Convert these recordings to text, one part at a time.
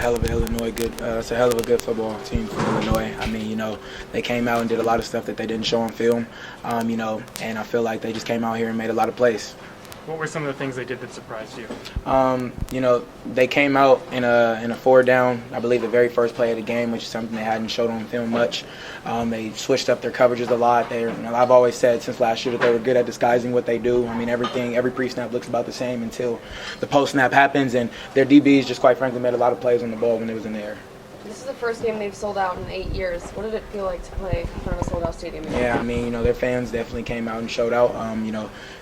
hell of a it's a hell of a good football team from Illinois. I mean, they came out and did a lot of stuff that they didn't show on film, and I feel like they just came out here and made a lot of plays. What were some of the things they did that surprised you? They came out in a 4-down, I believe the very first play of the game, which is something they hadn't showed on film much. They switched up their coverages a lot. I've always said since last year that they were good at disguising what they do. I mean, every pre-snap looks about the same until the post-snap happens, and their DBs just quite frankly made a lot of plays on the ball when it was in the air. This is the first game they've sold out in 8 years. What did it feel like to play in front of a sold-out stadium? Yeah, I mean, their fans definitely came out and showed out.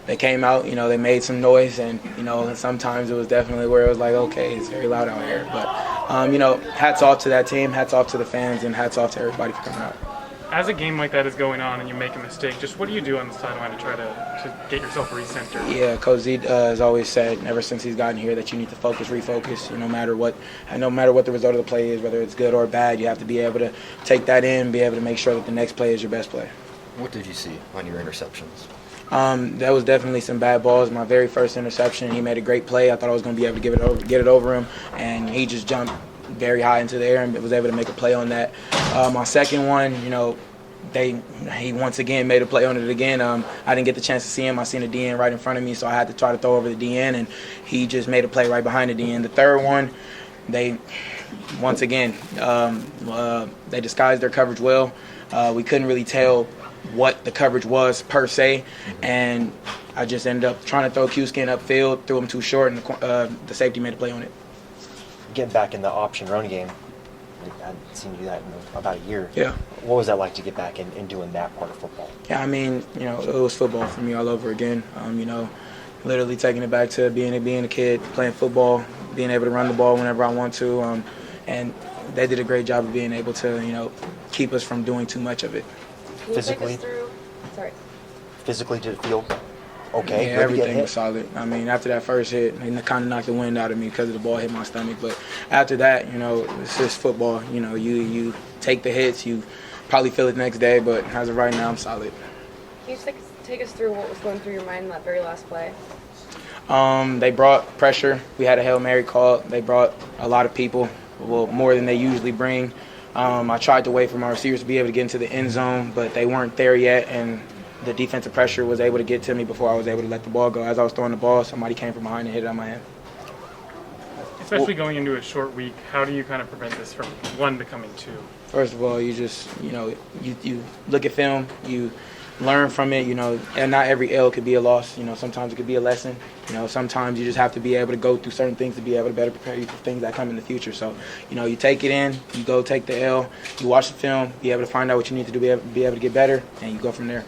They came out, they made some noise, and, sometimes it was definitely where it was like, okay, it's very loud out here. But, hats off to that team, hats off to the fans, and hats off to everybody for coming out. As a game like that is going on and you make a mistake, just what do you do on the sideline to try to get yourself recentered? Yeah, Coach Z has always said, ever since he's gotten here, that you need to refocus. No matter what the result of the play is, whether it's good or bad, you have to be able to take that in, be able to make sure that the next play is your best play. What did you see on your interceptions? That was definitely some bad balls. My very first interception, he made a great play. I thought I was going to be able to get it over him, and he just jumped very high into the air and was able to make a play on that. My second one, he once again made a play on it again. I didn't get the chance to see him. I seen the DN right in front of me, so I had to try to throw over the DN, and he just made a play right behind the DN. The third one, they disguised their coverage well. We couldn't really tell what the coverage was per se, and I just ended up trying to throw Q-Skin upfield, threw him too short, and the safety made a play on it. Getting back in the option run game, I hadn't seen you do that in about a year. Yeah. What was that like to get back in doing that part of football? Yeah, I mean, it was football for me all over again. Literally taking it back to being a kid, playing football, being able to run the ball whenever I want to, and they did a great job of being able to, keep us from doing too much of it. Physically, did it feel okay? Yeah, everything was solid. I mean, after that first hit, it kind of knocked the wind out of me because the ball hit my stomach. But after that, it's just football. You take the hits, you probably feel it the next day. But as of right now, I'm solid. Can you take us through what was going through your mind in that very last play? They brought pressure. We had a Hail Mary call. They brought a lot of people, more than they usually bring. I tried to wait for my receivers to be able to get into the end zone, but they weren't there yet, and the defensive pressure was able to get to me before I was able to let the ball go. As I was throwing the ball, somebody came from behind and hit it on my hand. Especially going into a short week, how do you kind of prevent this from one becoming two? First of all, you just, you look at film, you learn from it, and not every L could be a loss. Sometimes it could be a lesson. Sometimes you just have to be able to go through certain things to be able to better prepare you for things that come in the future. So, you take it in, you go take the L, you watch the film, be able to find out what you need to do, be able to get better, and you go from there.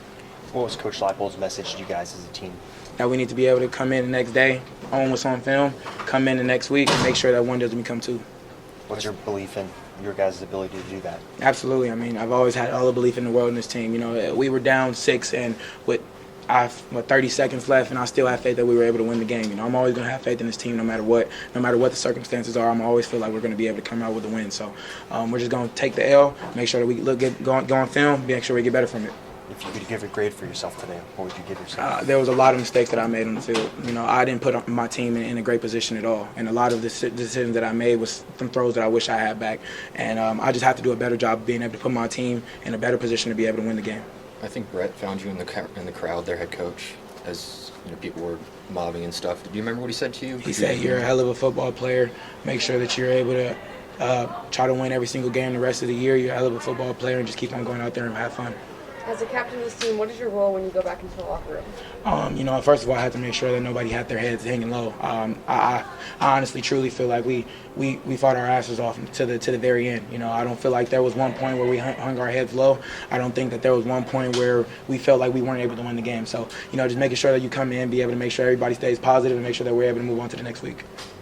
What was Coach Leipold's message to you guys as a team? That we need to be able to come in the next day, own what's on film, come in the next week, and make sure that one doesn't become two. What's your belief in your guys' ability to do that? Absolutely. I mean, I've always had all the belief in the world in this team. We were down 6, and with 30 seconds left, and I still have faith that we were able to win the game. I'm always going to have faith in this team no matter what the circumstances are. I'm always feel like we're going to be able to come out with a win. So we're just going to take the L, make sure that we go on film, make sure we get better from it. If you could give a grade for yourself today, what would you give yourself? There was a lot of mistakes that I made on the field. I didn't put my team in a great position at all. And a lot of the decisions that I made was some throws that I wish I had back. And I just have to do a better job of being able to put my team in a better position to be able to win the game. I think Brett found you in the crowd, their head coach, as people were mobbing and stuff. Do you remember what he said to you? He said, "You're a hell of a football player. Make sure that you're able to try to win every single game the rest of the year. You're a hell of a football player, and just keep on going out there and have fun." As a captain of this team, what is your role when you go back into the locker room? First of all, I had to make sure that nobody had their heads hanging low. I honestly, truly feel like we fought our asses off to the very end. I don't feel like there was one point where we hung our heads low. I don't think that there was one point where we felt like we weren't able to win the game. So, just making sure that you come in, be able to make sure everybody stays positive, and make sure that we're able to move on to the next week.